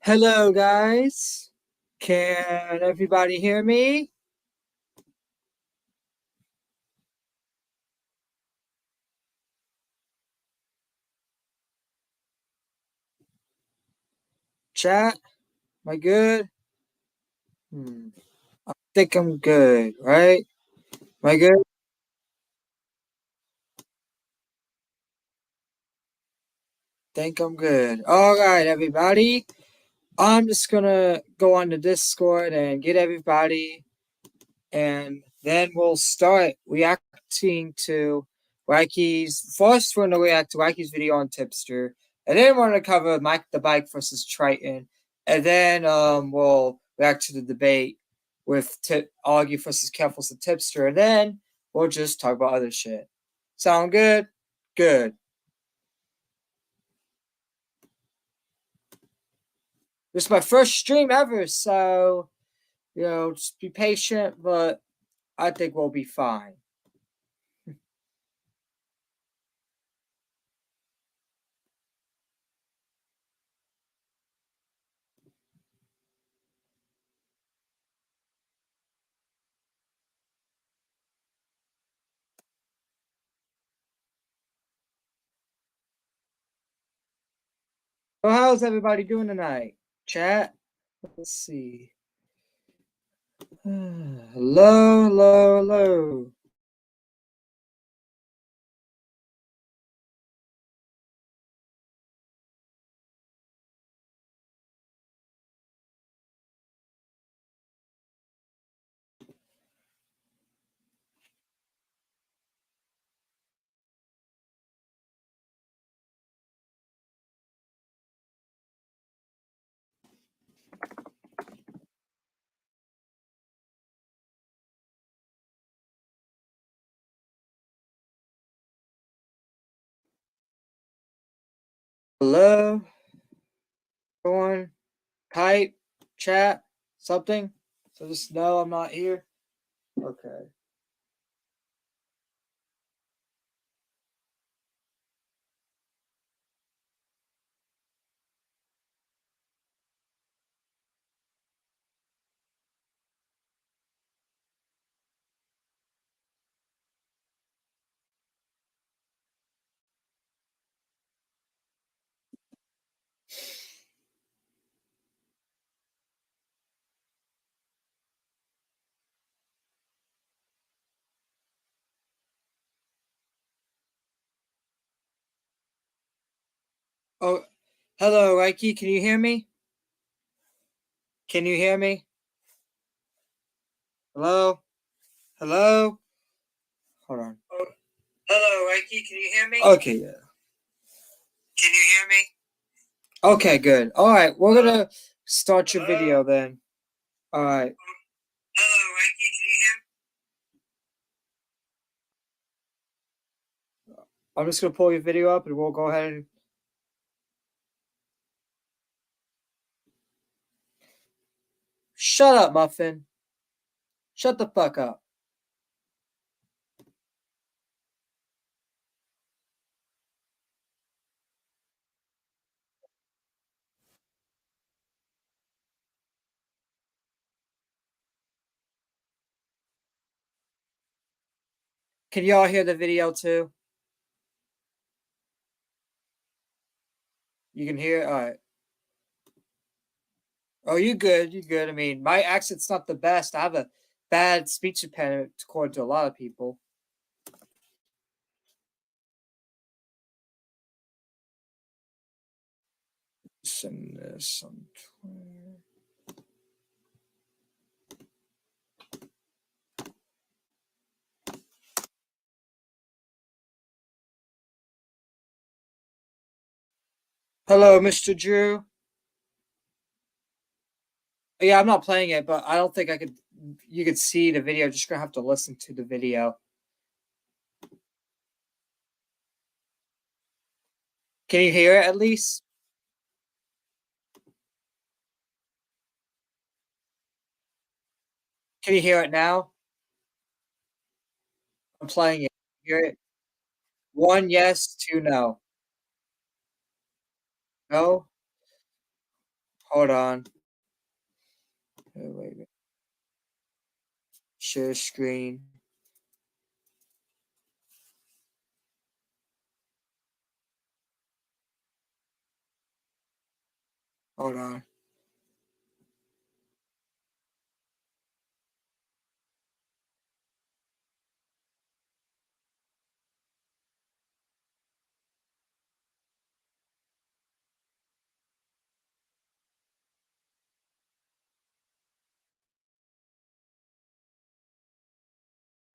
Hello, guys. Can everybody hear me? Chat, am I good? I think I'm good, right? Am I good? Think I'm good. All right, everybody. I'm just gonna go on the Discord and get everybody, and then we'll start reacting to Ryky's. First, we're gonna react to Ryky's video on Tipster, and then we're gonna cover Mike the Bike versus Triton, and then we'll react to the debate with Augie versus Keffals and Tipster, and then we'll just talk about other shit. Sound good? Good. This is my first stream ever, so just be patient, but I think we'll be fine. So how's everybody doing tonight? Chat? Let's see. Hello, hello, hello. Hello? Go on. Type, chat, something. So just know I'm not here. Okay. Oh, hello, Reiki. Can you hear me? Can you hear me? Hello? Hello? Hold on. Oh, hello, Reiki. Can you hear me? Okay, yeah. Can you hear me? Okay, good. All right, we're gonna start your video then. All right. Hello, Reiki. Can you hear me? I'm just gonna pull your video up and we'll go ahead and. Shut up, Muffin. Shut the fuck up. Can y'all hear the video too? You can hear it? All right. Oh, you good. You good. I mean, my accent's not the best. I have a bad speech impediment according to a lot of people. Send this on Twitter. Hello, Mr. Drew. Yeah, I'm not playing it, but I don't think I could. You could see the video. Just gonna have to listen to the video. Can you hear it at least? Can you hear it now? I'm playing it. Hear it? 1 yes, 2 no. No? Hold on. Wait. Share screen. Hold on.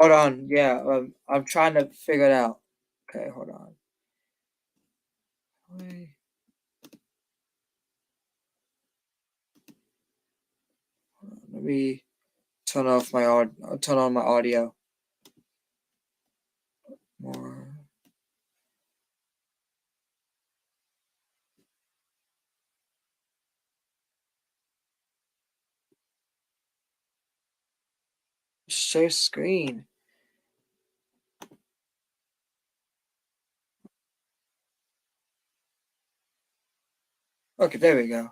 Hold on. Yeah, I'm trying to figure it out. Okay, hold on. Wait. Let me turn off my turn on my audio. More. Share screen. Okay, there we go.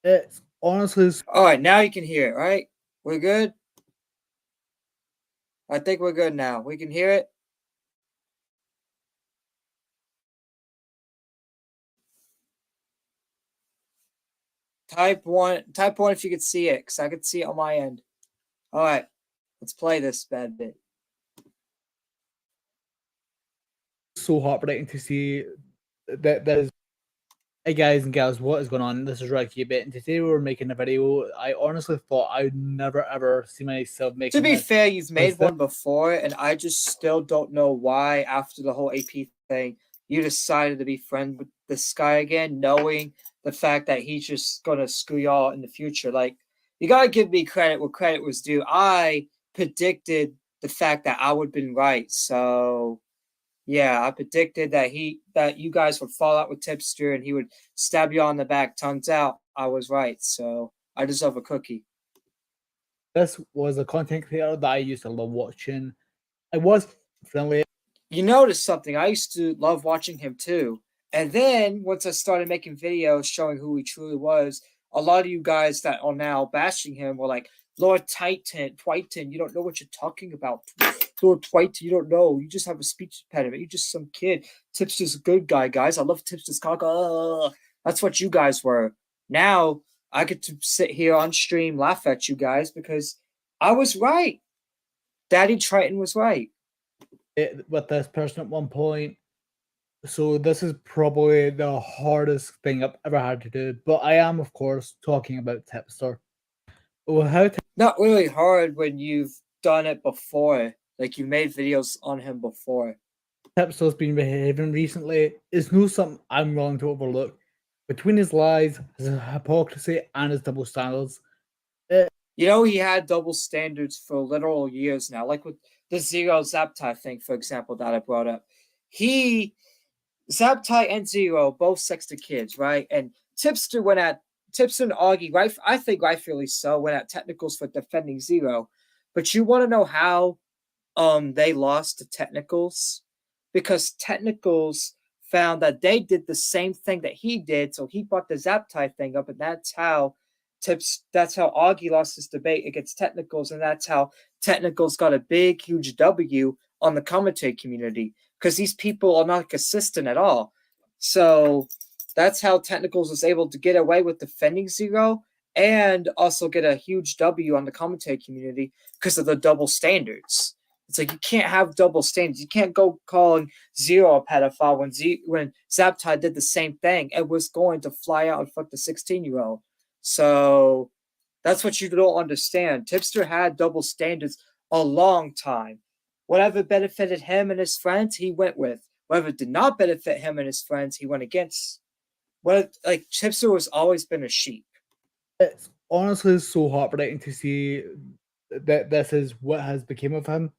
It's honestly. All right, now you can hear it, right? We're good? I think we're good now. We can hear it? Type one if you could see it, because I could see it on my end. All right, let's play this bad bit. So heartbreaking to see that there's. Hey guys and gals, what is going on? This is Rykyuby, and today we're making a video. I honestly thought I would never ever see myself To making be this. fair, you've made this one before, and I just still don't know why, after the whole AP thing, you decided to be friends with this guy again, knowing the fact that he's just gonna screw y'all in the future. Like, you gotta give me credit where credit was due. I predicted the fact that I would have been right. So yeah, I predicted that you guys would fall out with Tipster and he would stab you on the back. Turns out I was right. So I deserve a cookie. This was a content creator that I used to love watching. I was friendly. You noticed something. I used to love watching him too. And then once I started making videos showing who he truly was, a lot of you guys that are now bashing him were like, Lord Triton, you don't know what you're talking about. Lord Triton, you don't know. You just have a speech impediment. You're just some kid. Tipster's a good guy, guys. I love Tipster's cock. That's what you guys were. Now I get to sit here on stream, laugh at you guys because I was right. Daddy Triton was right. With this person at one point. So this is probably the hardest thing I've ever had to do. But I am, of course, talking about Tipster. Well, how Not really hard when you've done it before. Like you made videos on him before. Tipster's been behaving recently is no something I'm willing to overlook. Between his lies, his hypocrisy, and his double standards. You know, he had double standards for literal years now. Like with the Zero Zaptai thing, for example, that I brought up. Zaptai and Zero both sexted kids, right? And Tipster and Augie, right? I think rightfully so, went at technicals for defending Zero. But you want to know how they lost to technicals? Because technicals found that they did the same thing that he did, so he brought the Zaptai thing up, and that's how Augie lost his debate against technicals, and that's how technicals got a big, huge W on the commentary community because these people are not consistent at all. So that's how technicals was able to get away with defending Zero and also get a huge W on the commentary community because of the double standards. It's like you can't have double standards. You can't go calling Zero a pedophile when Zaptai did the same thing and was going to fly out and fuck the 16-year-old. So that's what you don't understand. Tipster had double standards a long time. Whatever benefited him and his friends, he went with. Whatever did not benefit him and his friends, he went against. Tipster has always been a sheep. It's honestly so heartbreaking to see that this is what has become of him.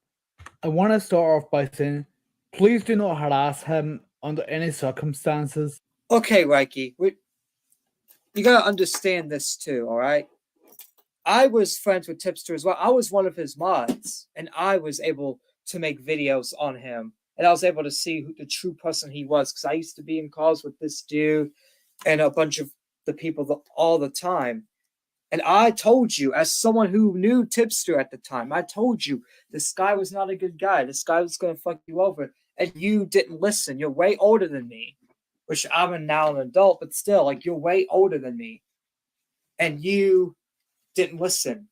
I want to start off by saying, please do not harass him under any circumstances. Okay, Reiki, you gotta understand this too, all right? I was friends with Tipster as well. I was one of his mods, and I was able to make videos on him, and I was able to see who the true person he was because I used to be in calls with this dude and a bunch of the people all the time. And I told you, as someone who knew Tipster at the time, I told you this guy was not a good guy. This guy was going to fuck you over. And you didn't listen. You're way older than me, which I'm now an adult, but still, like, you're way older than me. And you didn't listen.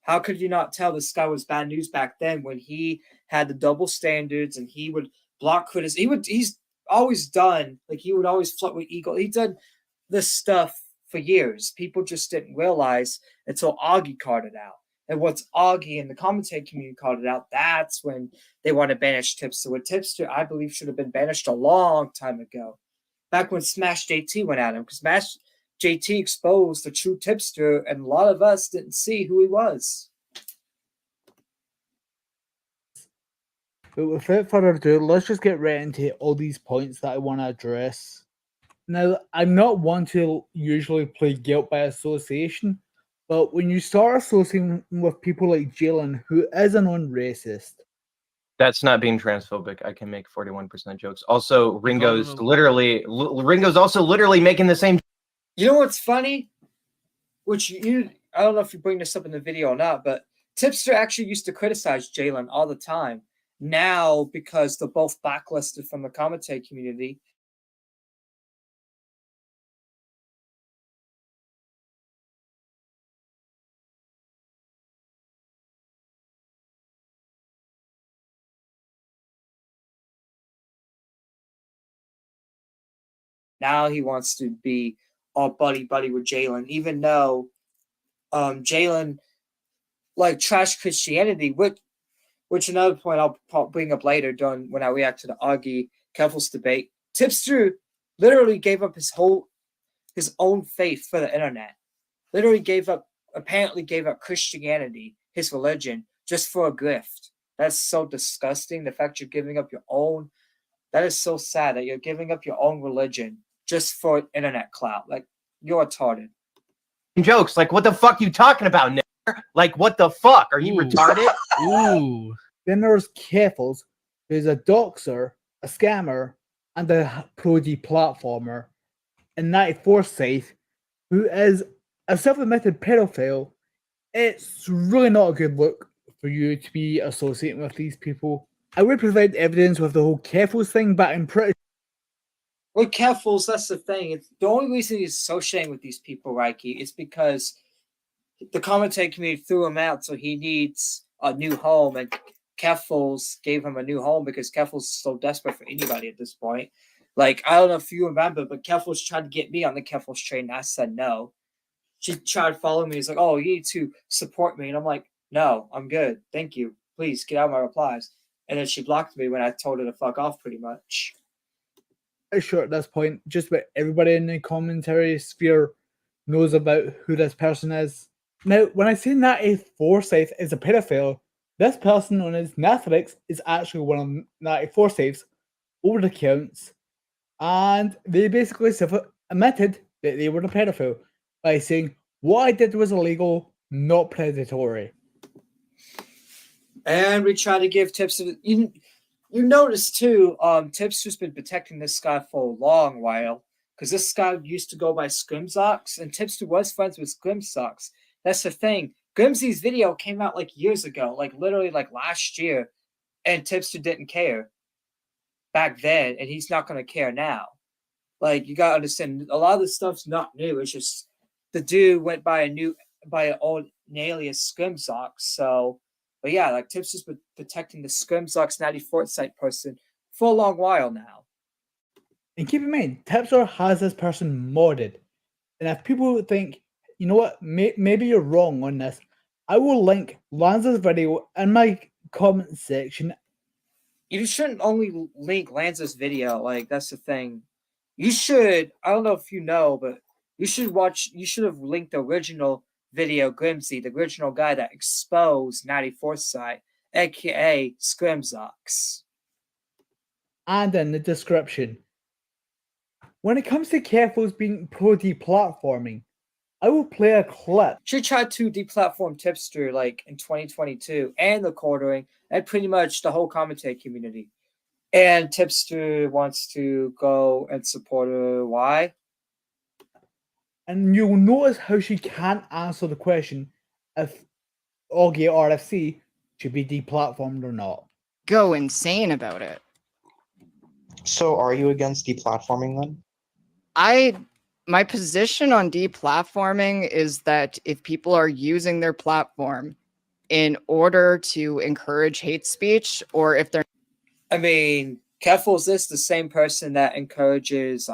How could you not tell this guy was bad news back then when he had the double standards and he would block criticism? He's always done, like, he would always flirt with Eagle. He done this stuff for years. People just didn't realize until Augie called it out. And once Augie and the commentating community called it out, that's when they want to banish Tipster. What Tipster, I believe, should have been banished a long time ago. Back when Smash JT went at him, because Smash JT exposed the true Tipster, and a lot of us didn't see who he was. But without further ado, let's just get right into all these points that I want to address. Now, I'm not one to usually play guilt by association, but when you start associating with people like Jalen, who is a known racist. That's not being transphobic. I can make 41% jokes. Also, Ringo's also literally making the same. You know what's funny? I don't know if you bring this up in the video or not, but Tipster actually used to criticize Jalen all the time. Now, because they're both blacklisted from the commentating community, now he wants to be all buddy with Jalen, even though Jalen like trash Christianity, which another point I'll bring up later when I react to the Augie Keffals debate. Tipster literally gave up his own faith for the internet. Apparently gave up Christianity, his religion, just for a grift. That's so disgusting. The fact you're giving up your own, that is so sad that you're giving up your own religion just for internet clout. Like, you're retarded. Jokes, like, what the fuck you talking about, Nick? Like, what the fuck? Are you retarded? Ooh. Then there's Keffals, who's a doxer, a scammer, and a pro-G platformer. And 94 Scythe, who is a self-admitted pedophile. It's really not a good look for you to be associating with these people. I would provide evidence with the whole Keffals thing, but I'm pretty with Keffals, that's the thing. It's the only reason he's associating with these people, Ryky, is because the commentating community threw him out, so he needs a new home, and Keffals gave him a new home because Keffals is so desperate for anybody at this point. Like, I don't know if you remember, but Keffals tried to get me on the Keffals train, and I said no. She tried following me. He's like, oh, you need to support me. And I'm like, no, I'm good. Thank you. Please get out of my replies. And then she blocked me when I told her to fuck off, pretty much. Sure at this point, just about everybody in the commentary sphere knows about who this person is. Now, when I say Natty Forsyth is a pedophile, this person known as Nathrix is actually one of Natty Forsyth's old accounts, and they basically admitted that they were a pedophile by saying what I did was illegal, not predatory. And we try to give tips. You notice too, Tipster's been protecting this guy for a long while because this guy used to go by Scrimzox, and Tipster was friends with Scrimzox. That's the thing. Grimsy's video came out like years ago, like literally like last year, and Tipster didn't care back then, and he's not going to care now. Like, you got to understand, a lot of this stuff's not new. It's just the dude went by an old alias Scrimzox, so. But yeah, like, Tipster's been protecting the Scrimzox 94 site person for a long while now. And keep in mind, Tipster has this person modded. And if people think, you know what, maybe you're wrong on this, I will link Lanza's video in my comment section. You shouldn't only link Lanza's video. Like, that's the thing. You should, I don't know if you know, but you should have linked the original video Grimsy, the original guy that exposed 94 site, aka Scrimzox. And in the description. When it comes to Keffals being pro-deplatforming, I will play a clip. She tried to deplatform Tipster like in 2022 and the quartering and pretty much the whole commentary community. And Tipster wants to go and support her. Why? And you'll notice how she can't answer the question if Augie RFC should be deplatformed or not. Go insane about it. So are you against deplatforming then? My position on deplatforming is that if people are using their platform in order to encourage hate speech, or if they're I mean, keffals is the same person that encourages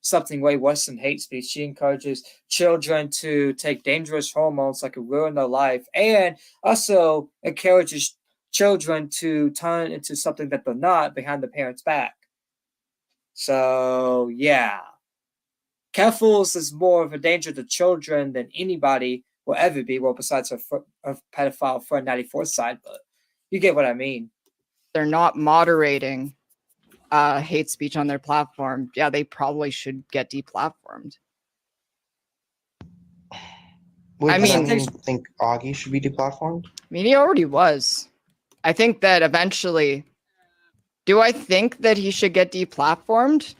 something way worse than hate speech. She encourages children to take dangerous hormones that could ruin their life, and also encourages children to turn into something that they're not behind the parents' back. So yeah, keffals is more of a danger to children than anybody will ever be. Well, besides a pedophile friend 94 side, but you get what I mean. they're not moderating hate speech on their platform, yeah, they probably should get deplatformed. Would I that mean- mean think Augie should be deplatformed? I mean, he already was. I think that eventually, do I think that he should get deplatformed?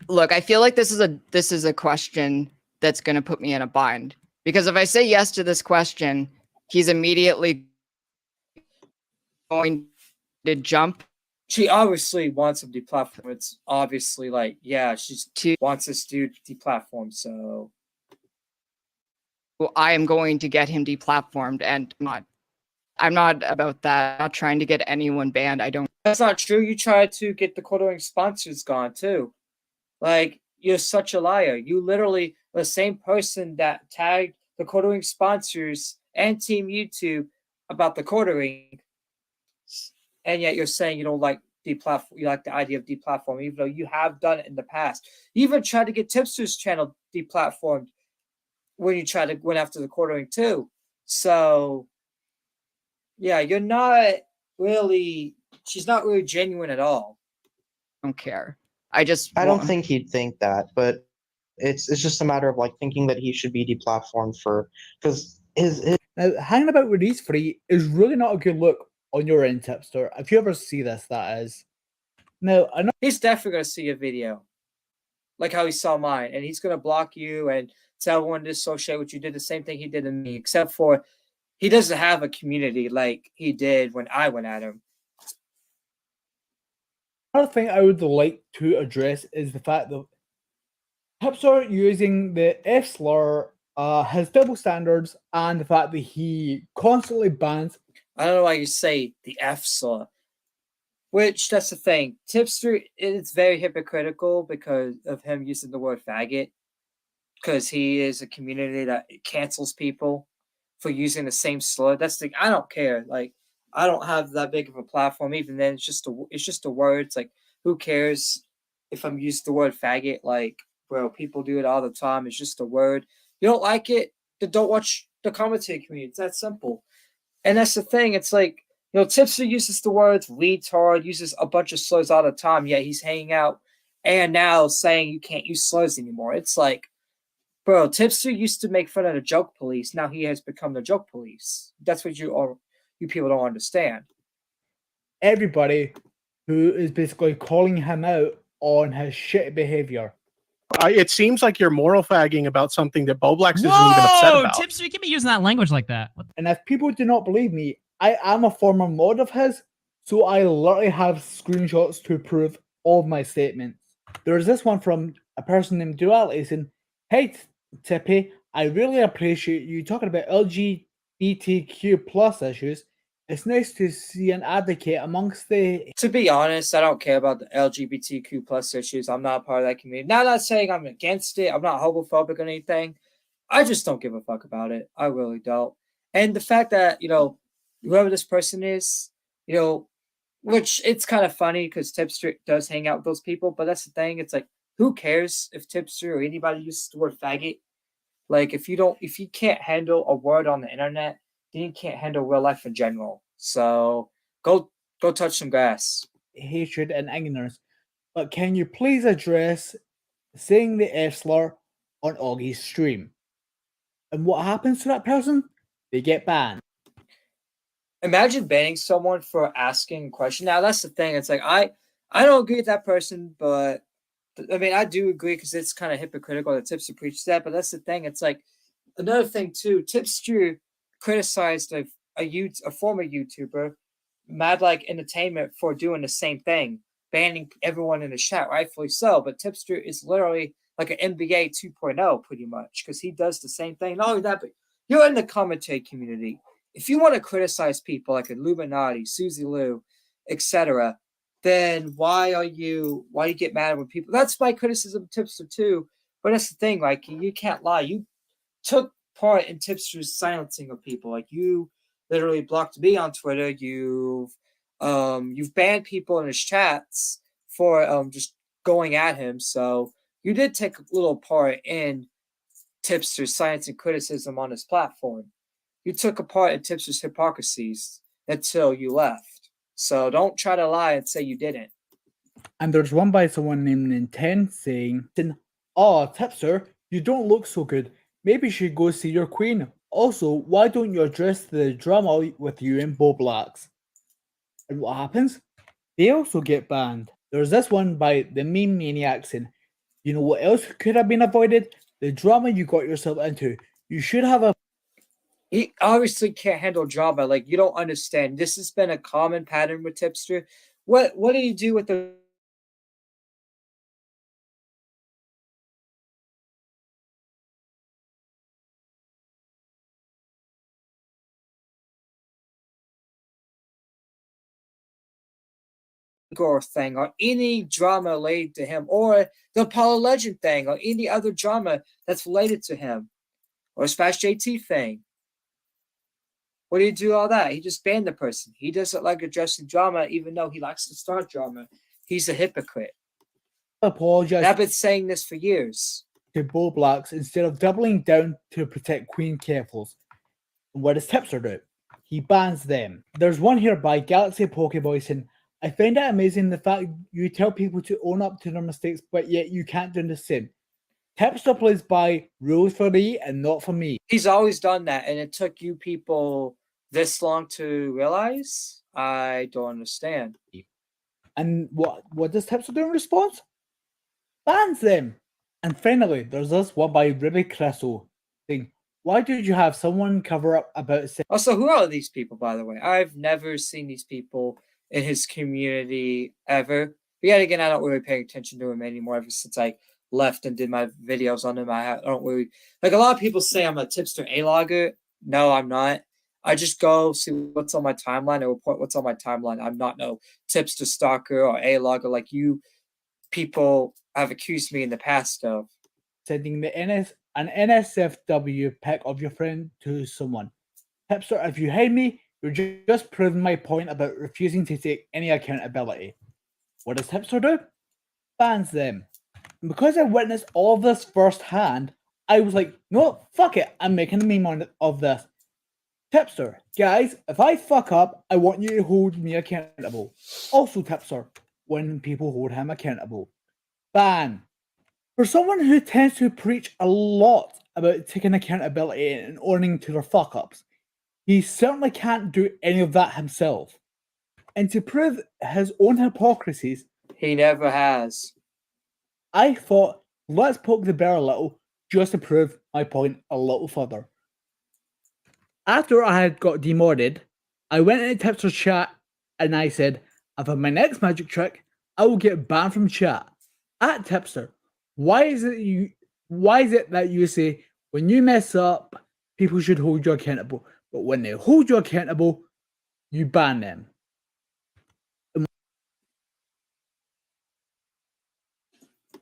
Look, I feel like this is a question that's going to put me in a bind, because if I say yes to this question, he's immediately going to jump. She obviously wants him deplatformed. It's obviously like, yeah, she wants this dude deplatformed. So I am going to get him deplatformed, and I'm not about that. I'm not trying to get anyone banned. I don't. that's not true. You tried to get the quartering sponsors gone too. Like, you're such a liar. You literally the same person that tagged the quartering sponsors and Team YouTube about the quartering, and yet you're saying you don't like deplatform. You like the idea of deplatform, even though you have done it in the past. You even tried to get Tipster's channel deplatformed when you tried to went after the quartering too. So yeah, you're not really. She's not really genuine at all. Don't care. I don't think he'd think that, but it's just a matter of like thinking that he should be deplatformed for because his Now, hanging about with these three is really not a good look on your end, Tipster. If you ever see this, that is. Now, I know He's definitely gonna see a video, like how he saw mine, and he's gonna block you and tell everyone to associate with you. Did the same thing he did to me, except for he doesn't have a community like he did when I went at him. another thing I would like to address is the fact that Tipster using the F slur, his double standards, and the fact that he constantly bans. I don't know why you say the F slur. Which that's the thing. Tipster is very hypocritical because of him using the word faggot. Because he is a community that cancels people for using the same slur. That's the I don't care. Like, I don't have that big of a platform. Even then, it's just a word. It's like, who cares if I'm using the word faggot? Like, bro, people do it all the time. It's just a word. You don't like it, then don't watch the commentary community. It's that simple. And that's the thing. It's like, Tipster uses the words retard, uses a bunch of slurs all the time, yet he's hanging out and now saying you can't use slurs anymore. It's like, bro, Tipster used to make fun of the joke police. Now he has become the joke police. That's what you people don't understand. Everybody who is basically calling him out on his shitty behavior. It seems like you're moral fagging about something that Boblax isn't even upset about. Tipster, you can't be using that language like that. And if people do not believe me, I am a former mod of his, so I literally have screenshots to prove all of my statements. There's this one from a person named Duality saying, "Hey Tippy, I really appreciate you talking about LGBTQ plus issues. It's nice to see an advocate amongst the..." To be honest, I don't care about the LGBTQ plus issues. I'm not a part of that community. Now, I'm not saying I'm against it. I'm not homophobic or anything. I just don't give a fuck about it. I really don't. And the fact that, whoever this person is, which it's kind of funny because Tipster does hang out with those people, but that's the thing. It's like, who cares if Tipster or anybody uses the word faggot? Like, if you can't handle a word on the internet, then you can't handle real life in general. So go touch some grass. Hatred and ignorance. But can you please address saying the F slur on Augie's stream. And what happens to that person? They get banned. Imagine banning someone for asking a question. Now that's the thing. It's like I don't agree with that person, but I mean I do agree because it's kind of hypocritical that Tipster preaches that. But that's the thing. It's like another thing too. Tipster criticized a former YouTuber, Mad Like Entertainment, for doing the same thing, banning everyone in the chat, rightfully so. But Tipster is literally like an NBA 2.0 pretty much because he does the same thing. Not only that, but you're in the commentary community. If you want to criticize people like Illuminati, Susie Lou, etc., then why you get mad when people? That's my criticism of Tipster too. But that's the thing, like you can't lie. You took part in Tipster's silencing of people. Like you literally blocked me on Twitter. You've banned people in his chats for just going at him. So you did take a little part in Tipster's science and criticism on his platform. You took a part in Tipster's hypocrisies until you left. So don't try to lie and say you didn't. And there's one by someone named Nintendo saying, "Oh, Tipster, you don't look so good. Maybe you should go see your queen. Also, why don't you address the drama with you and Boblax?" And what happens? They also get banned. There's this one by the meme maniac saying, "You know what else could have been avoided? The drama you got yourself into. You should have a..." He obviously can't handle drama. Like you don't understand. This has been a common pattern with Tipster. What did he do with the Gore thing or any drama related to him or the Apollo Legend thing or any other drama that's related to him or Smash JT thing? What do you do all that? He just banned the person. He doesn't like addressing drama even though he likes to start drama. He's a hypocrite. Apologize I've been saying this for years. to Boblax instead of doubling down to protect Queen Keffals. And what does Tipster do? He bans them. There's one here by Galaxy Pokeboy saying, "I find it amazing the fact you tell people to own up to their mistakes, but yet you can't do the same. Tipster plays by rules for me and not for me." He's always done that, and it took you people this long to realize? I don't understand. And what does Tipster do in response? Bans them. And finally, there's this one by Ruby Crystal saying, "Why did you have someone cover up about sex?" Also, who are these people, by the way? I've never seen these people in his community ever. But yet again, I don't really pay attention to him anymore ever since I left and did my videos on him. I don't really like a lot of people say I'm a Tipster A-logger. No, I'm not. I just go see what's on my timeline and report what's on my timeline. I'm not no Tipster stalker or A-logger like you people have accused me in the past of. Sending an NSFW pic of your friend to someone. Tipster, if you hate me, you're just proving my point about refusing to take any accountability. What does Tipster do? Bans them. And because I witnessed all of this firsthand, I was like, no, fuck it, I'm making a meme of this. Tipster, guys, if I fuck up, I want you to hold me accountable. Also, Tipster, when people hold him accountable. Ban. For someone who tends to preach a lot about taking accountability and owning to their fuck-ups, he certainly can't do any of that himself. And to prove his own hypocrisies, He never has. I thought, let's poke the bear a little, just to prove my point a little further. After I had got demodded, I went into Tipster's chat and I said, if I have my next magic trick, I will get banned from chat. At Tipster, why is it that you say when you mess up, people should hold you accountable, but when they hold you accountable, you ban them?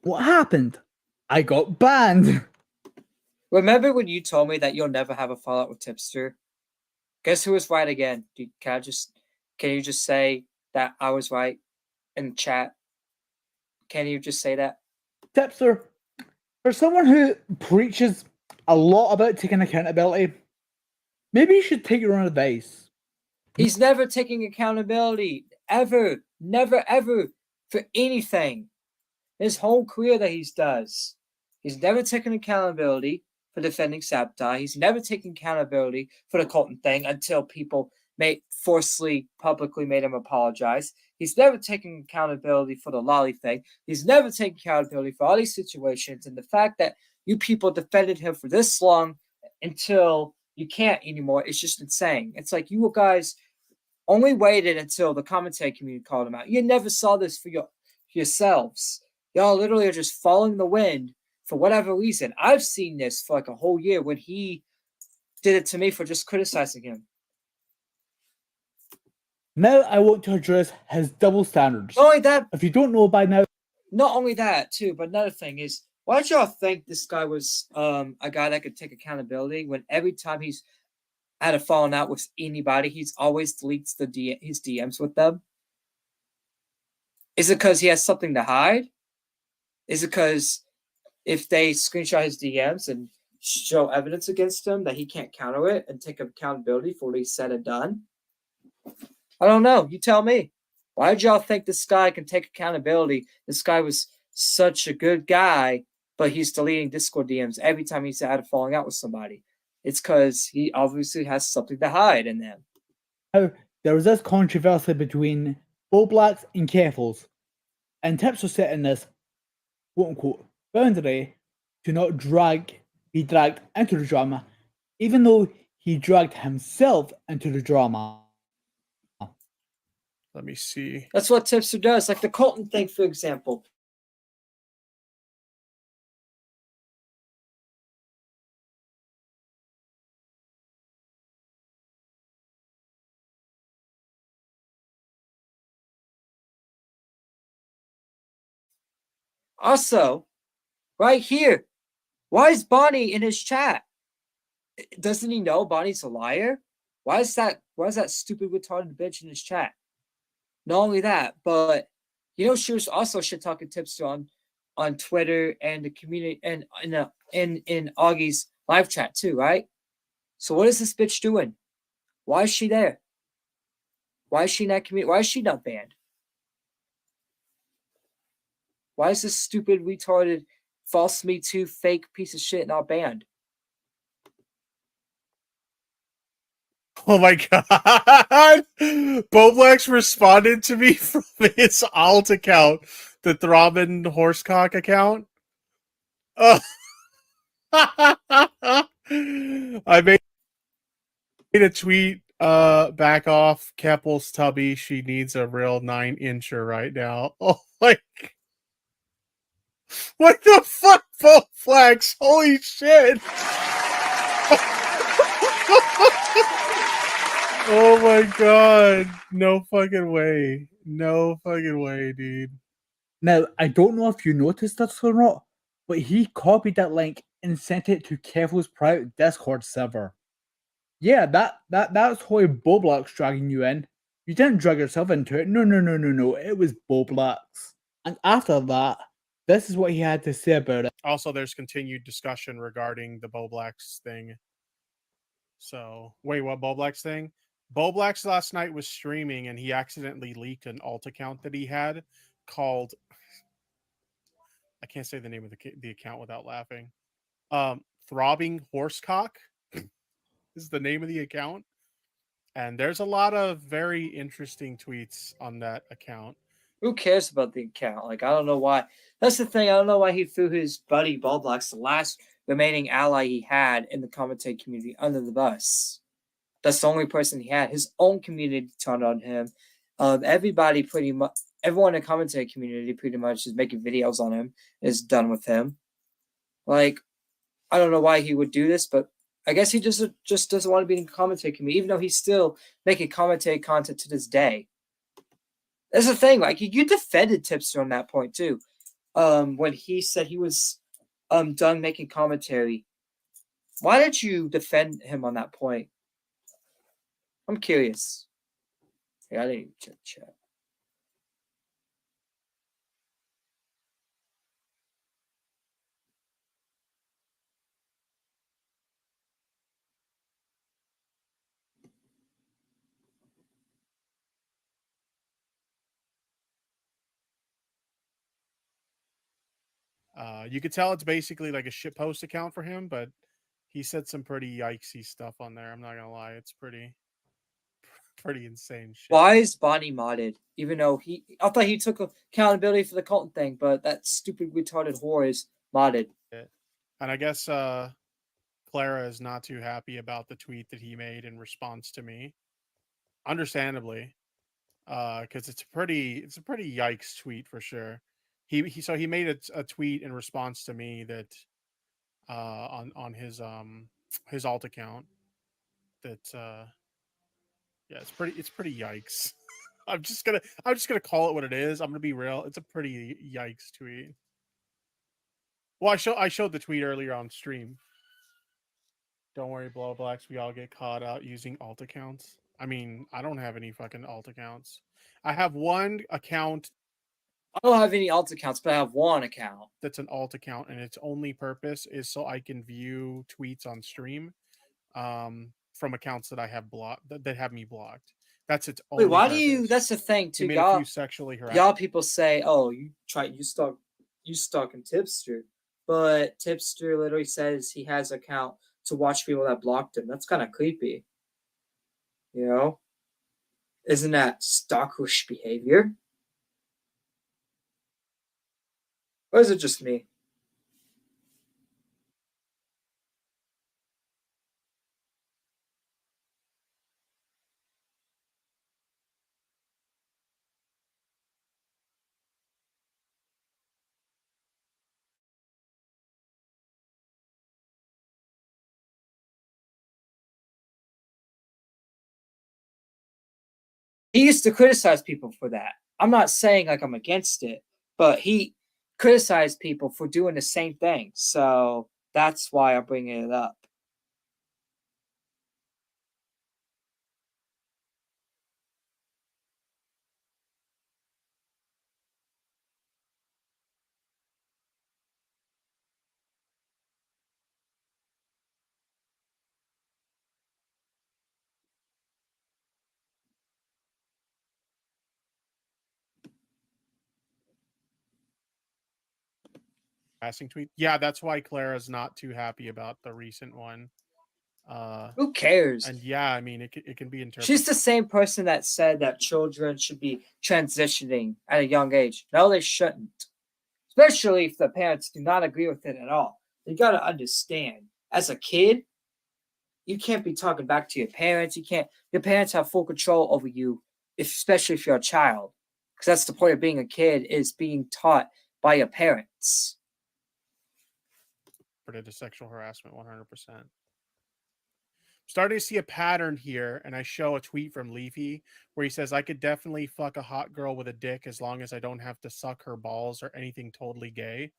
What happened? I got banned. Remember when you told me that you'll never have a fallout with Tipster? Guess who was right again? Can you just say that I was right in chat? Can you just say that? Tipster, for someone who preaches a lot about taking accountability, maybe you should take your own advice. He's never taking accountability, ever, never, ever, for anything. His whole career that he does. He's never taken accountability for defending Sabotage. He's never taken accountability for the Colton thing until people forcefully, publicly made him apologize. He's never taken accountability for the Lolly thing. He's never taken accountability for all these situations. And the fact that you people defended him for this long until you can't anymore, it's just insane. It's like you guys only waited until the commentary community called him out. You never saw this for yourselves. Y'all literally are just following the wind for whatever reason. I've seen this for like a whole year when he did it to me for just criticizing him. Now I want to address his double standards. Not only that, If you don't know by now, not only that too, but another thing is, why did y'all think this guy was a guy that could take accountability when every time he's had a falling out with anybody, he's always deletes his DMs with them? Is it because he has something to hide? Is it because if they screenshot his DMs and show evidence against him that he can't counter it and take accountability for what he said and done? I don't know. You tell me. Why did y'all think this guy can take accountability? This guy was such a good guy, but he's deleting Discord DMs every time he's had a falling out with somebody. It's because he obviously has something to hide in them. there was this controversy between Blacks and keffals, and Tipster set in this quote-unquote boundary to not be dragged into the drama, even though he dragged himself into the drama. Let me see. That's what Tipster does. Like the Colton thing, for example. Also, right here, why is Bonnie in his chat? Doesn't he know Bonnie's a liar? Why is that stupid retarded bitch in his chat? Not only that, but she was also shit talking Tipster on Twitter and the community and in Augie's live chat too, right? So what is this bitch doing? Why is she there? Why is she not Why is she not banned? Why is this stupid, retarded, false Me Too, fake piece of shit not banned? Oh my god! Boblex responded to me from his alt account, the Throbbing Horsecock account. I made a tweet back off Keppel's tubby. She needs a real 9-incher right now. Oh my, what the fuck, Boblex? Holy shit. Oh my god. No fucking way. No fucking way, dude. Now, I don't know if you noticed this or not, but he copied that link and sent it to Keffal's private Discord server. Yeah, that's why Boblack's dragging you in. You didn't drag yourself into it. No. It was Boblack's. And after that, this is what he had to say about it. Also, there's continued discussion regarding the Boblax thing. So, wait, what Boblax thing? Boblax last night was streaming and he accidentally leaked an alt account that he had called, I can't say the name of the account without laughing. Throbbing Horsecock is the name of the account. And there's a lot of very interesting tweets on that account. Who cares about the account? Like, I don't know why. That's the thing. I don't know why he threw his buddy Ballblocks, the last remaining ally he had in the commentary community, under the bus. That's the only person he had. His own community turned on him. Everybody pretty much, everyone in the commentary community pretty much is making videos on him, is done with him. Like, I don't know why he would do this, but I guess he just doesn't want to be in the commentary community, even though he's still making commentary content to this day. That's the thing. Like, you defended Tipster on that point too. When he said he was done making commentary. Why did you defend him on that point? I'm curious. Yeah, I didn't even check chat. You could tell it's basically like a shitpost account for him, but he said some pretty yikesy stuff on there. I'm not gonna lie, it's pretty insane shit. Why is Bonnie modded? Even though I thought he took accountability for the Colton thing, but that stupid retarded whore is modded. And I guess Clara is not too happy about the tweet that he made in response to me. Understandably, because it's a pretty yikes tweet for sure. He made a tweet in response to me that on his alt account that yeah, it's pretty yikes. I'm just gonna call it what it is. I'm gonna be real. It's a pretty yikes tweet. Well, I showed the tweet earlier on stream. Don't worry, blow blacks. We all get caught out using alt accounts. I mean, I don't have any fucking alt accounts. I have one account. I don't have any alt accounts, but I have one account. That's an alt account, and its only purpose is so I can view tweets on stream from accounts that I have blocked that have me blocked. That's its only Wait, why purpose. do you? That's the thing He too. made a few sexually harassed. Y'all people say, "Oh, you stalking Tipster," but Tipster literally says he has an account to watch people that blocked him. That's kind of creepy. You know, isn't that stalkerish behavior? Or is it just me? He used to criticize people for that. I'm not saying like I'm against it, but he criticized people for doing the same thing. So that's why I'm bringing it up. Passing tweet. Yeah, that's why Clara's not too happy about the recent one. Who cares? And yeah, I mean, it can be interpreted. She's the same person that said that children should be transitioning at a young age. No, they shouldn't. Especially if the parents do not agree with it at all. You got to understand, as a kid, you can't be talking back to your parents. Your parents have full control over you, especially if you're a child. Because that's the point of being a kid, is being taught by your parents. To sexual harassment 100%. Starting to see a pattern here, and I show a tweet from Leafy where he says, I could definitely fuck a hot girl with a dick as long as I don't have to suck her balls or anything totally gay.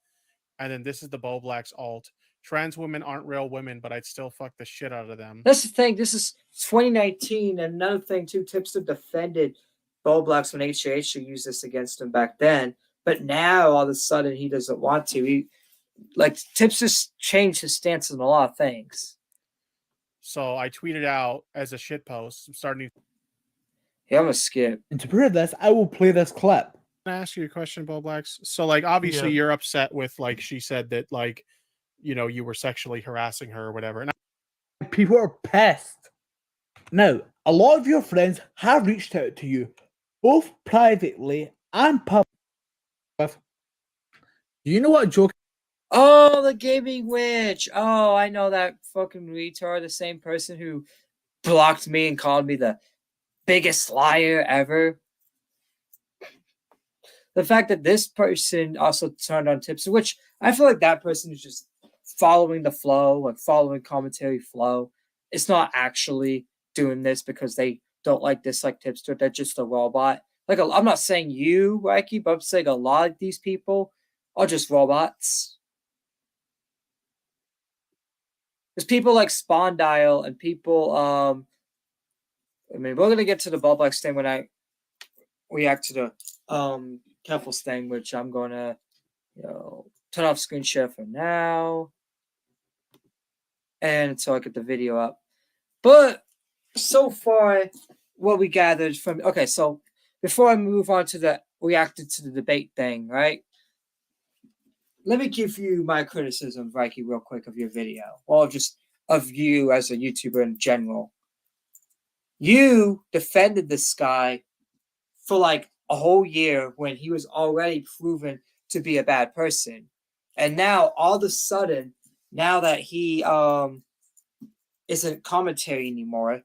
And then this is the Bo Black's alt. Trans women aren't real women, but I'd still fuck the shit out of them. That's the thing. This is 2019. And another thing, too, Tipster defended Bo Blacks when HH used this against him back then. But now, all of a sudden, he doesn't want to. Tipster's changed his stance on a lot of things. So I tweeted out as a shit post. I'm starting to. Yeah, I'm gonna skip. And to prove this, I will play this clip. Can I ask you a question, Bo Blacks? So, like, obviously, you're upset with, like, she said that, like, you know, you were sexually harassing her or whatever. And people are pissed. Now, a lot of your friends have reached out to you, both privately and publicly. Do you know what a joke? Oh, the gaming witch. Oh, I know that fucking retard, the same person who blocked me and called me the biggest liar ever. The fact that this person also turned on Tipster, which I feel like that person is just following the flow, like following commentary flow. It's not actually doing this because they don't like Tipster. They're just a robot. Like, I'm not saying you, Ryky, but I'm saying a lot of these people are just robots. There's people like Spondile and people, I mean, we're going to get to the Bulblex thing when I react to the keffals thing, which I'm going to, turn off screen share for now. And until I get the video up. But so far, what we gathered from, okay, so before I move on to the reacted to the debate thing, right? let me give you my criticism, Ryky, real quick of your video. Well, just of you as a YouTuber in general. You defended this guy for like a whole year when he was already proven to be a bad person. And now all of a sudden, now that he isn't commentary anymore,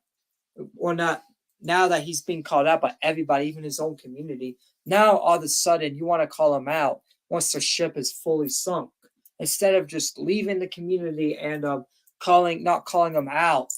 or not, now that he's being called out by everybody, even his own community, now all of a sudden you want to call him out once the ship is fully sunk, instead of just leaving the community and not calling him out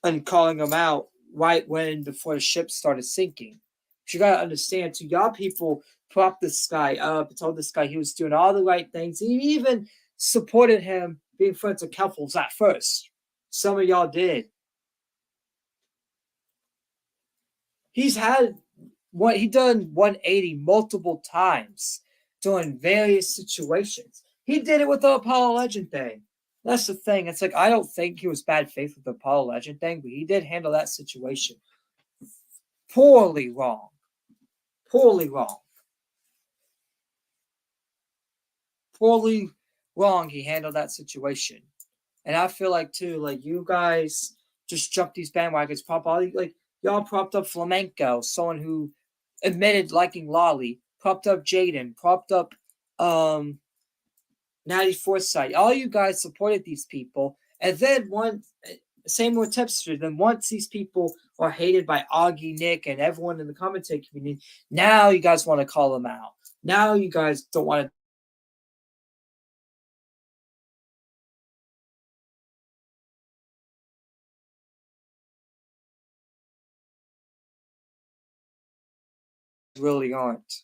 and calling him out right when before the ship started sinking. But you gotta understand too, y'all people propped this guy up, told this guy he was doing all the right things. He even supported him being friends with keffals at first. Some of y'all did. He's had what he done 180 multiple times during various situations. He did it with the Apollo Legend thing. That's the thing. It's like, I don't think he was bad faith with the Apollo Legend thing, but he did handle that situation poorly wrong. Poorly wrong. Poorly wrong, he handled that situation. And I feel like, too, like, you guys just jumped these bandwagons, like, y'all propped up Flamenco, someone who admitted liking Lolly, propped up Jaden, propped up Natty Foresight. All you guys supported these people. And then same with Tipster. Then once these people are hated by Augie, Nick, and everyone in the commentary community, now you guys want to call them out. Now you guys don't want to really aren't.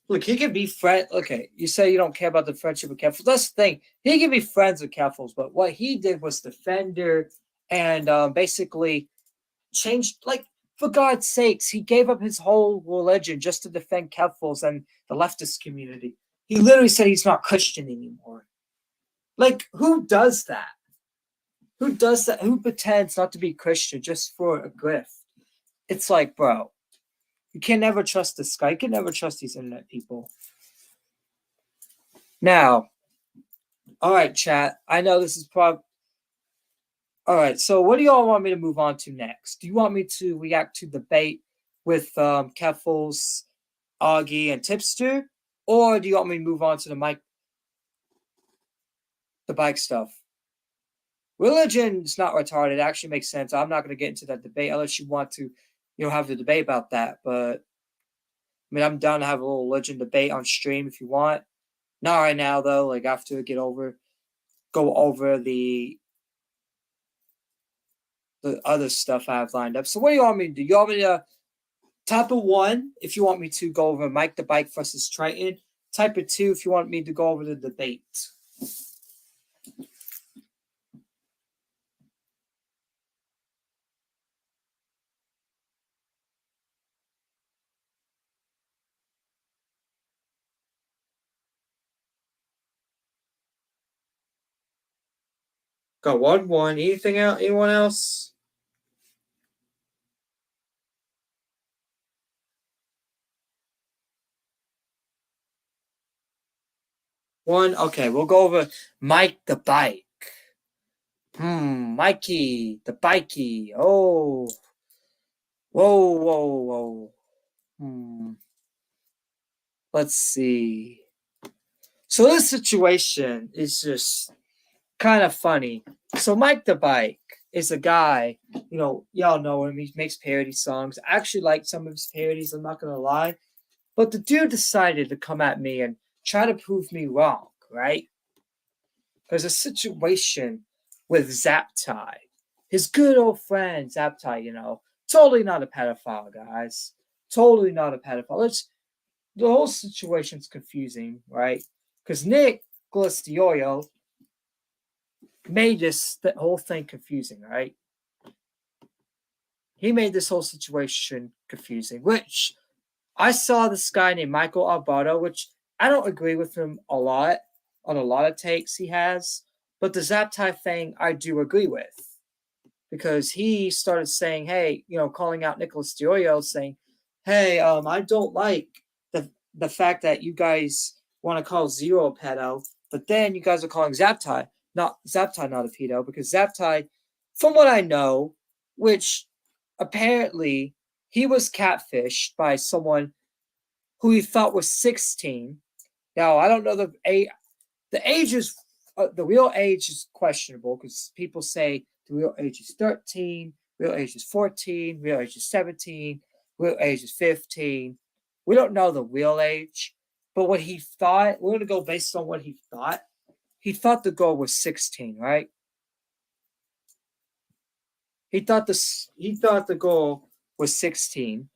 Look, he can be friend. Okay, you say you don't care about the friendship with keffals. That's the thing. He can be friends with keffals, but what he did was defender and basically changed. Like, for God's sakes, he gave up his whole religion just to defend keffals and the leftist community. He literally said he's not Christian anymore. Like, who does that? Who does that? Who pretends not to be Christian just for a grift? It's like, bro, you can never trust this guy. You can never trust these internet people. Now, all right, chat. I know this is probably... All right, so what do y'all want me to move on to next? Do you want me to react to debate with keffals, Augie, and Tipster? Or do you want me to move on to the bike stuff? Religion's not retarded. It actually makes sense. I'm not going to get into that debate unless you want to, have the debate about that. But, I mean, I'm down to have a little religion debate on stream if you want. Not right now, though. Like, after go over the other stuff I have lined up. So what do you want me to do? You want me to type of 1 if you want me to go over Mike the Bike versus Triton. Type of 2 if you want me to go over the debate. Got 1-1. Anything else? Anyone else? One. Okay, we'll go over Mike the Bike. Mikey the Bikey. Oh. Whoa. Let's see. So this situation is just kind of funny. So Mike the Bike is a guy, y'all know him. He makes parody songs. I actually like some of his parodies, I'm not going to lie. But the dude decided to come at me and try to prove me wrong, right? There's a situation with Zaptai. His good old friend, Zaptai, totally not a pedophile, guys. Totally not a pedophile. The whole situation's confusing, right? Because Nick Glistioyo made the whole thing confusing, right? He made this whole situation confusing, which I saw this guy named Michael Alberto, which I don't agree with him a lot on a lot of takes he has, but the Zaptai thing I do agree with. because he started saying, hey, calling out Nicholas Diorio, saying, hey, I don't like the fact that you guys want to call Zero a pedo, but then you guys are calling Zaptai not a pedo, because Zaptai, from what I know, which apparently he was catfished by someone who he thought was 16. Now, I don't know the age. The age is the real age is questionable because people say the real age is 13, real age is 14, real age is 17, real age is 15. We don't know the real age, but what he thought, we're going to go based on what he thought. He thought the girl was 16, right? He thought the girl was 16,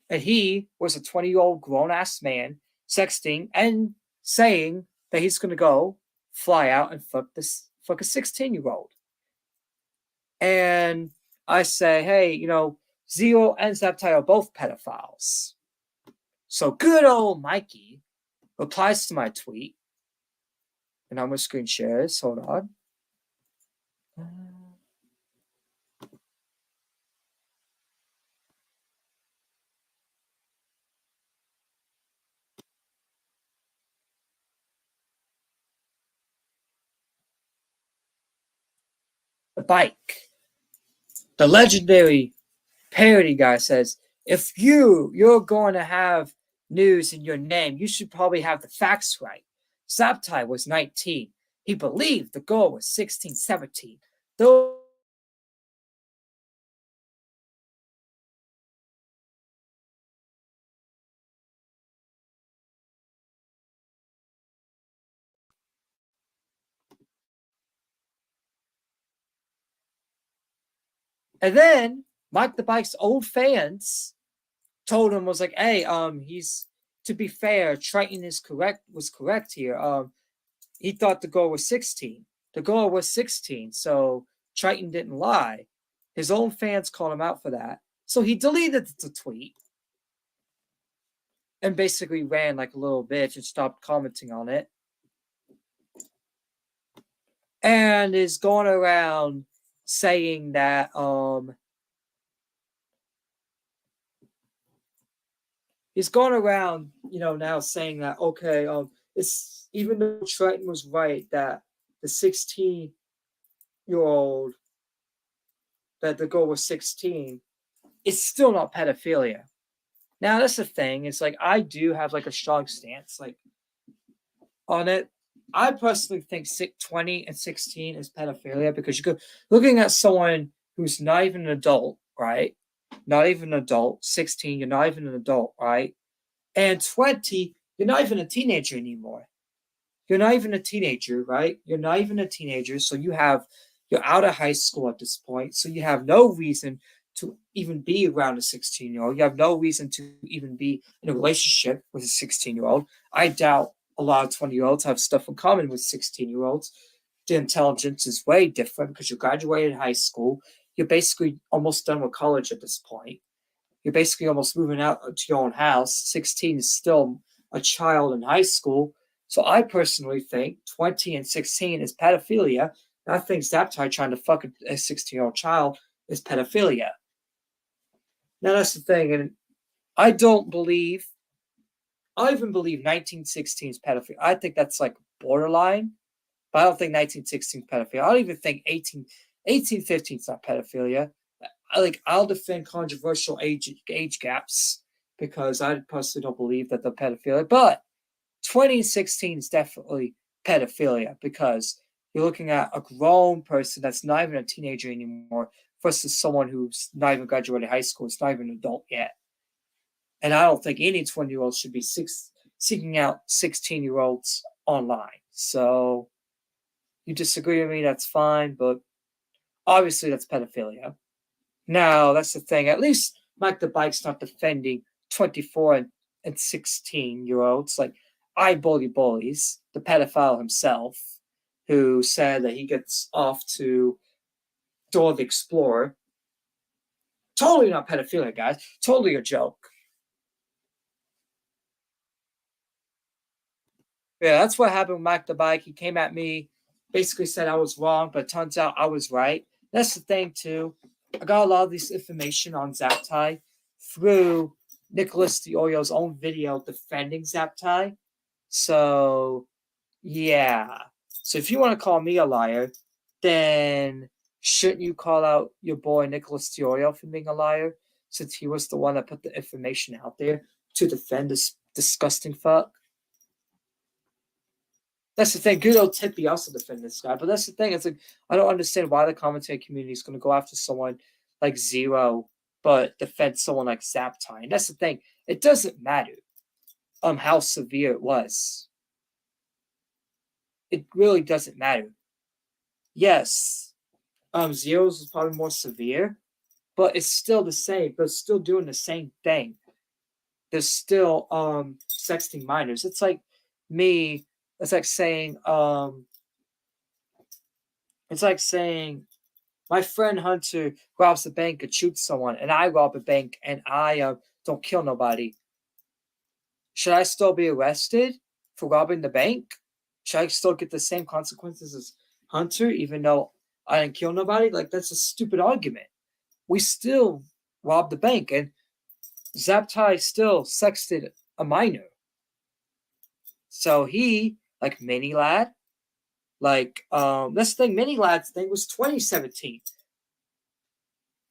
and he was a 20-year-old grown-ass man sexting and saying that he's going to go fly out and fuck a 16-year-old. And I say, hey, Zero and Zaptai are both pedophiles. So good old Mikey replies to my tweet, and I'm going to screen share this. Hold on. The bike. The legendary parody guy says, if you're going to have news in your name, you should probably have the facts right. Zaptai was 19. He believed the girl was 16, 17. Though and then Mike the Bike's old fans told him, was like, hey, he's, to be fair, Triton was correct here. He thought the girl was 16. The girl was 16, so Triton didn't lie. His own fans called him out for that. So he deleted the tweet and basically ran like a little bitch and stopped commenting on it. And is going around saying that he's going around, now saying that, okay, it's, even though Triton was right that the 16-year-old, that the girl was 16, it's still not pedophilia. Now that's the thing. It's like, I do have like a strong stance like on it. I personally think 20 and 16 is pedophilia because you go looking at someone who's not even an adult, right? Not even an adult. 16, you're not even an adult, right? And 20, you're not even a teenager anymore. You're not even a teenager, right? You're not even a teenager. So you're out of high school at this point. So you have no reason to even be around a 16-year-old. You have no reason to even be in a relationship with a 16-year-old. I doubt a lot of 20-year-olds have stuff in common with 16-year-olds. The intelligence is way different because you graduated high school. You're basically almost done with college at this point. You're basically almost moving out to your own house. 16 is still a child in high school. So I personally think 20 and 16 is pedophilia. And I think Zaptai trying to fuck a 16-year-old child is pedophilia. Now that's the thing, and I even believe 1916 is pedophilia. I think that's like borderline, but I don't think 1916 is pedophilia. I don't even think 1815 is not pedophilia. I'll defend controversial age gaps because I personally don't believe that they're pedophilia, but 2016 is definitely pedophilia because you're looking at a grown person that's not even a teenager anymore versus someone who's not even graduated high school. It's not even an adult yet. And I don't think any 20-year-old should be seeking out 16-year-olds online. So you disagree with me, that's fine, but obviously that's pedophilia. Now, that's the thing. At least Mike the Bike's not defending 24 and 16-year-olds like bullies, the pedophile himself, who said that he gets off to Dora the Explorer. Totally not pedophilia, guys. Totally a joke. Yeah, that's what happened with Mike the Bike. He came at me, basically said I was wrong, but it turns out I was right. That's the thing too. I got a lot of this information on Zaptai through Nicholas DeOyo's own video defending Zaptai. So yeah. So if you want to call me a liar, then shouldn't you call out your boy Nicholas DeOyo for being a liar, since he was the one that put the information out there to defend this disgusting fuck? That's the thing. Good old Tippy also defend this guy, but that's the thing. It's like I don't understand why the commentary community is going to go after someone like Zero, but defend someone like Zaptai. And that's the thing. It doesn't matter how severe it was. It really doesn't matter. Yes, Zero's is probably more severe, but it's still the same. They're still doing the same thing. They're still sexting minors. It's like me. It's like saying my friend Hunter robs a bank and shoots someone, and I rob a bank and I don't kill nobody. Should I still be arrested for robbing the bank? Should I still get the same consequences as Hunter, even though I didn't kill nobody? Like, that's a stupid argument. We still robbed the bank, and Zaptai still sexted a minor. So he, like Mini Lad, this thing, Mini Lad's thing was 2017.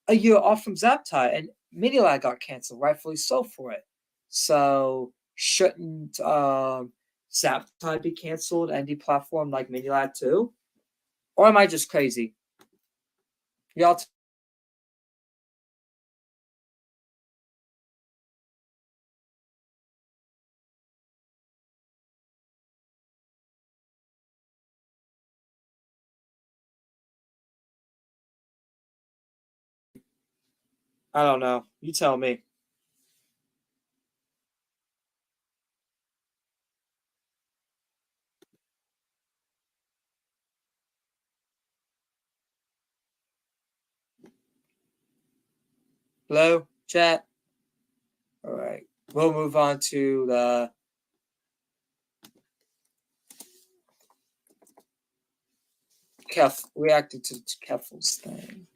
A year off from Zaptai, and Mini Lad got canceled, rightfully so for it. So shouldn't Zaptai be canceled and deplatformed like Mini Lad too? Or am I just crazy? Y'all I don't know. You tell me. Hello, chat. All right. We'll move on to the reacting to Keffals thing.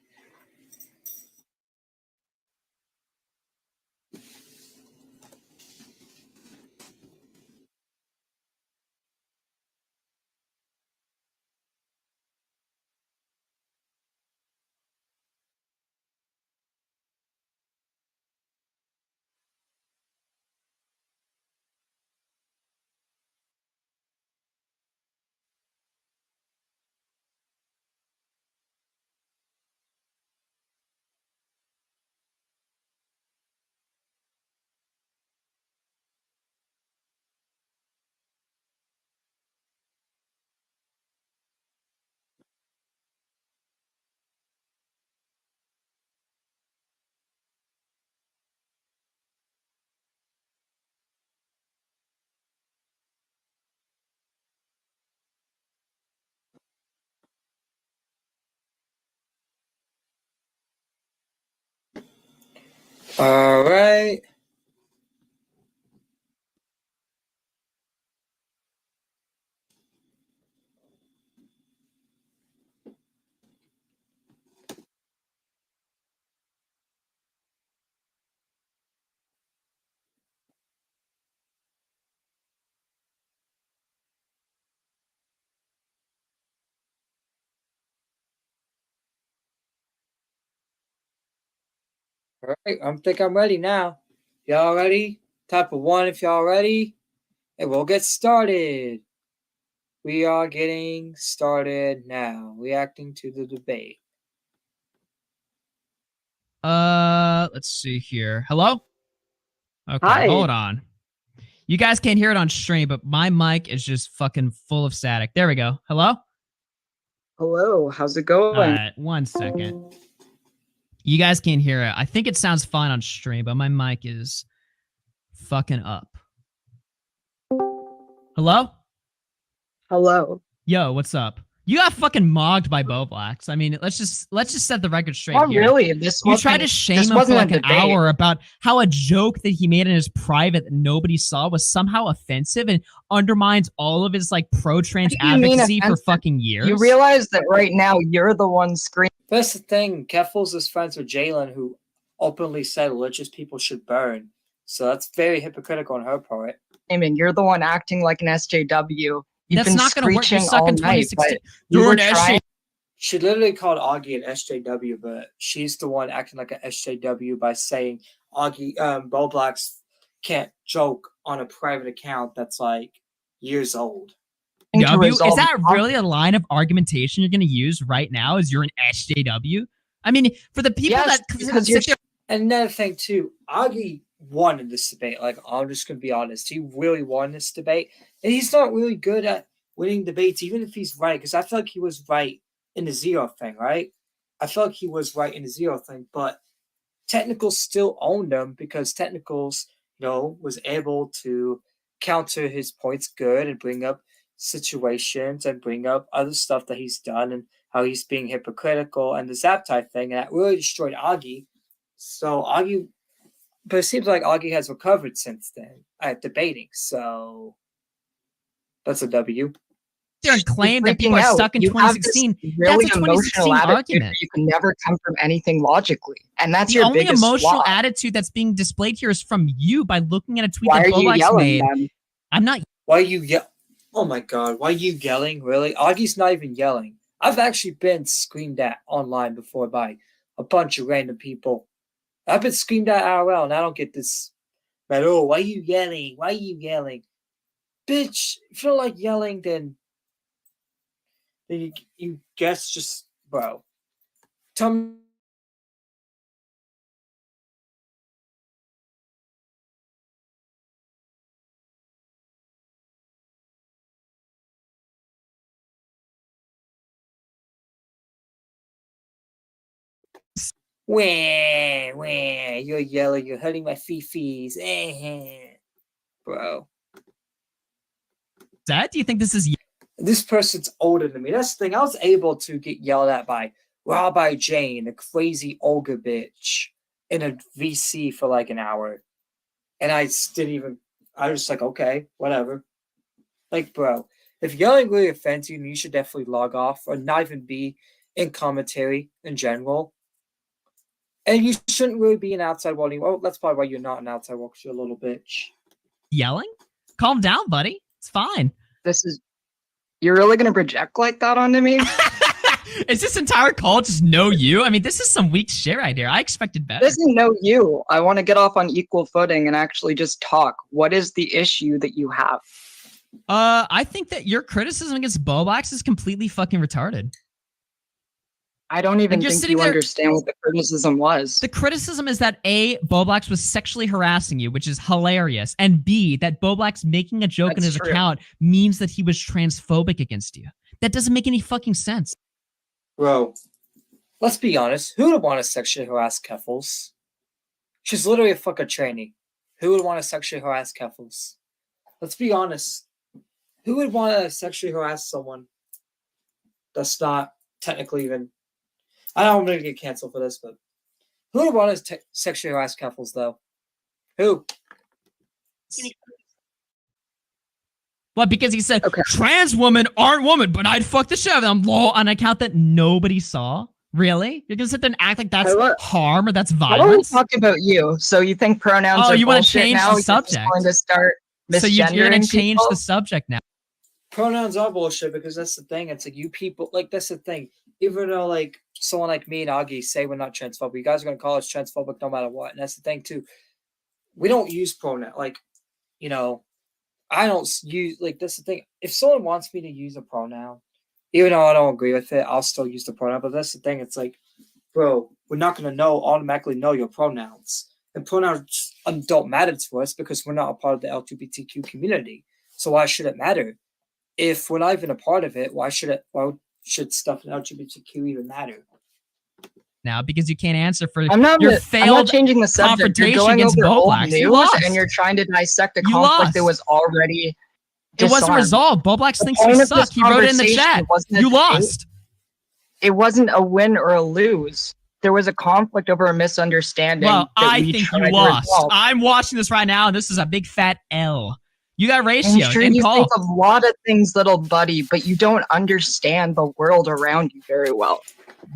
All right. All right. I think I'm ready now. Y'all ready? Type of 1 if y'all ready. And we'll get started. We are getting started now. Reacting to the debate. Let's see here. Hello? Okay, Hi. hold on. You guys can't hear it on stream, but my mic is just fucking full of static. There we go. Hello? Hello, how's it going? All right, 1 second. You guys can't hear it. I think it sounds fine on stream, but my mic is fucking up. Hello? Hello. Yo, what's up? You got fucking mogged by Boblax. I mean, let's just set the record straight Not here. really. You tried to shame him for like an hour about how a joke that he made in his private that nobody saw was somehow offensive and undermines all of his like pro-trans What do you mean advocacy for offensive? fucking years. You realize that right now you're the one screaming. That's the thing. Keffals is friends with Jalen, who openly said religious people should burn. So that's very hypocritical on her part. You're the one acting like an SJW. You've That's been not going to work. You're screeching stuck all in night, 2016. but You're you an were SJ. trying. She literally called Augie an SJW, but she's the one acting like an SJW by saying Augie, Boblax can't joke on a private account that's like years old. W? Is that really a line of argumentation you're going to use right now? Is you're an SJW? I mean, for the people Yes, that because sit there, And another thing too, Augie won in this debate. Like, I'm just gonna be honest, he really won this debate, and he's not really good at winning debates, even if he's right. Because I feel like he was right in the zero thing, right? I feel like he was right in the zero thing, but Technicals still owned him because Technicals, was able to counter his points good and bring up situations and bring up other stuff that he's done and how he's being hypocritical and the Zaptai thing, and that really destroyed Augie. So Augie, but it seems like Augie has recovered since then at debating. So that's a W. there and claim that people are stuck in 2016. Really That's a emotional 2016 attitude argument. where you can never come from anything logically, and that's The your only biggest emotional flaw. attitude that's being displayed here is from you by looking at a tweet Why that are you Boblax yelling, made. then? I'm not. Why you yell? Oh my god, why you yelling? Really? Augie's not even yelling. I've actually been screamed at online before by a bunch of random people. I've been screamed at IRL, and I don't get this. But oh, why you yelling? Why you yelling? Bitch, if you don't like yelling, then you guess just, bro. Tell me. Wah, you're yelling, you're hurting my fifis. Bro. Dad, do you think this is? This person's older than me. That's the thing. I was able to get yelled at by Rabbi Jane, a crazy Olga bitch, in a VC for like an hour. And I didn't even, I was just like, okay, whatever. Like, bro, if yelling really offends you, you should definitely log off or not even be in commentary in general. And you shouldn't really be an outside wall anymore. Well, that's probably why you're not an outside wall, because you're a little bitch. Yelling? Calm down, buddy. It's fine. You're really gonna project like that onto me? Is this entire call just know you? I mean, this is some weak shit right here. I expected better. This isn't know you. I want to get off on equal footing and actually just talk. What is the issue that you have? I think that your criticism against Boblax is completely fucking retarded. I don't even you're think sitting you there- understand what the criticism was. The criticism is that A, Boblax was sexually harassing you, which is hilarious, and B, that Boblax making a joke in That's his true. account means that he was transphobic against you. That doesn't make any fucking sense. Bro, let's be honest. Who would want to sexually harass Keffals? She's literally a fucking trainee. Who would want to sexually harass Keffals? Let's be honest. Who would want to sexually harass someone that's not technically even... I know I'm going to get canceled for this, but who would want to sexually harass Keffals, though? Who? Well, because he said Okay. trans women aren't women, but I'd fuck the shit out of them on an account that nobody saw. Really? You're gonna sit there and act like that's harm or that's I want violence? to talk about you. So you think pronouns Oh, are you wanna bullshit change now? the You're just subject. going to start So you're gonna misgendering change people? the subject now. Pronouns are bullshit because that's the thing. It's like you people, like, that's the thing. Even though, like, someone like me and Augie say we're not transphobic, you guys are going to call us transphobic no matter what. And that's the thing, too. We don't use pronoun. Like, I don't use, like, that's the thing. If someone wants me to use a pronoun, even though I don't agree with it, I'll still use the pronoun. But that's the thing. It's like, bro, we're not going to automatically know your pronouns. And pronouns don't matter to us because we're not a part of the LGBTQ community. So why should it matter? If we're not even a part of it, why should stuff in LGBTQ even matter? Now, because you can't answer for I'm not failed changing the subject. You're confrontation going against over old Boblax. You news lost. and you're trying to dissect a You conflict lost. that was already It wasn't disarmed. resolved. Boblax thinks point you of this suck. He wrote it in the conversation chat. wasn't a You debate. lost. It wasn't a win or a lose. There was a conflict over a misunderstanding. Well, that I we think tried you to lost. resolve. I'm watching this right now, and this is a big fat L. You got I'm ratio sure and you call. think a lot of things, little buddy, but you don't understand the world around you very well.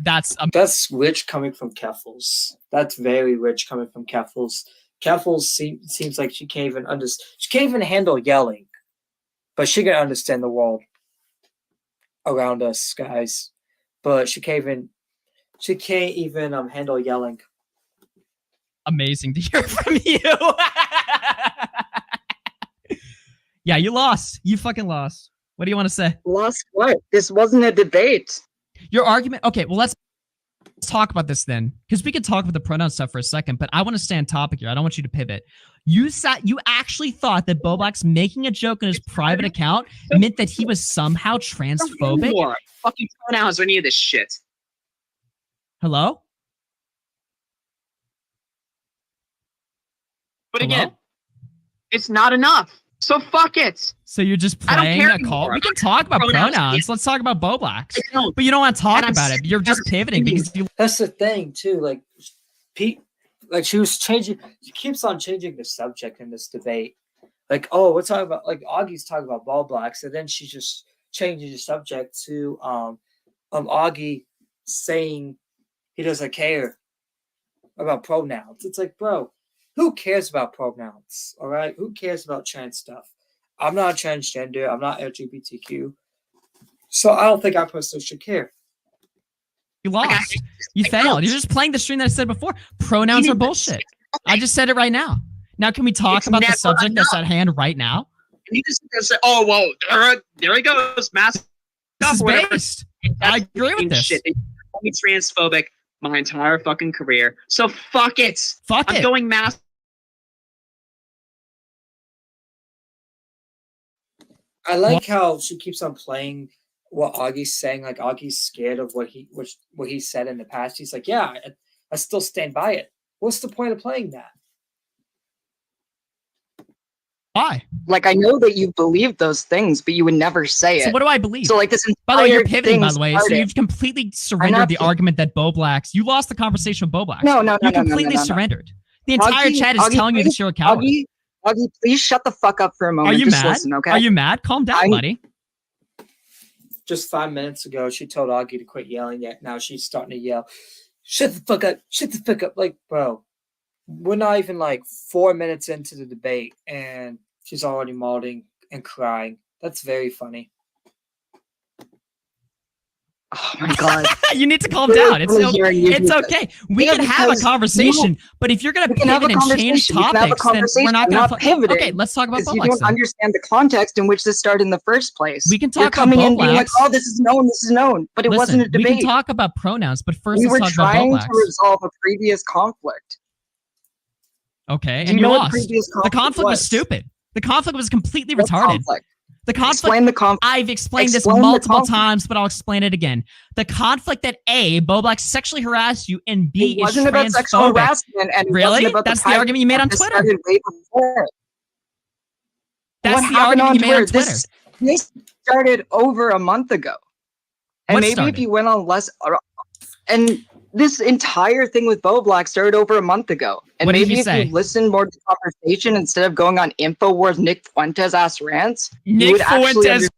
That's That's rich coming from keffals. That's very rich coming from keffals. Keffals seems like she can't even she can't even handle yelling, but she can understand the world around us, guys. But she can't even handle yelling. amazing to hear from you. Yeah, you lost. You fucking lost. What do you want to say? Lost what? This wasn't a debate. Your argument. Okay, well let's talk about this then, because we could talk about the pronoun stuff for a second. But I want to stay on topic here. I don't want you to pivot. You actually thought that Boblax making a joke on his private account meant that he was somehow transphobic. More fucking pronouns or any of this shit. Hello? But Hello? again, it's not enough. So fuck it. So you're just I don't playing care a call. anymore. We can talk about Pronouns. pronouns. Let's talk about Boblax. I don't. But you don't want to talk And I'm about it. You're just pivoting because you. That's the thing too. Like Pete, like she keeps on changing the subject in this debate. Like, oh, we're talking about like Augie's talking about ball blacks, and then she just changes the subject to Augie saying he doesn't care about pronouns. It's like, bro, who cares about pronouns? All right, who cares about trans stuff? I'm not transgender. I'm not LGBTQ, so I don't think I personally should care. You lost. You failed. You're just playing the string that I said before. Pronouns are bullshit. I just said it right now. Now, can we talk about the subject that's at hand right now? And you just say, oh, well, there he goes. Mask This up, is whatever. based. I agree with this. Shit. They called me transphobic my entire fucking career. So fuck it. Fuck I'm it. going mask. I like how she keeps on playing what Augie's saying. Like Augie's scared of what he said in the past. He's like, yeah, I still stand by it. What's the point of playing that? Why? Like, I know that you believe those things, but you would never say it. So what do I believe? So, like, this By the way, you're entire pivoting, by thing the way. So started- you've completely surrendered the pi- argument that Boblax. You lost the conversation with Boblax. No, You completely surrendered. The entire chat is telling you that you're a coward. Augie, please shut the fuck up for a moment. Are you Just mad? listen, okay? Are you mad? Calm down, buddy. Just 5 minutes ago, she told Augie to quit yelling. Yet now she's starting to yell, "Shut the fuck up! Shut the fuck up!" Like, bro, we're not even like 4 minutes into the debate, and she's already mauling and crying. That's very funny. Oh my god. You need to calm down. It's Really hearing you it's do okay. We Yeah, can have a because conversation, but if you're gonna we can have pivot a and change conversation. We can have a topics, then we're conversation. not I'm gonna. not pivoting. Okay, let's talk about Because you Boblax don't then. understand the context in which this started in the first place. We can You're talk about coming in being like, Boblax. oh, this is known, but it wasn't a We debate. can talk about pronouns, but first We were let's talk trying about to Boblax. resolve a previous conflict. Okay, Do and you you know what lost. previous The conflict conflict was was? stupid. The conflict was completely What retarded. conflict? The conflict. Explain the conflict. I've explained this Explain the multiple conflict. times, but I'll explain it again. The conflict that A, Boblax sexually harassed you, and B, It wasn't is about sexual transphobic. harassment, and it Really? wasn't about That's the private argument you made on stuff that Twitter. started way before it. That's What the happened argument you made on Twitter? Twitter. This started over a month ago, and What maybe started? if you went on less, and this entire thing with Boblax started over a month ago. And What did maybe he if say? you listen more to the conversation instead of going on Infowars Nick Fuentes ass rants, you Nick would actually Fuentes understand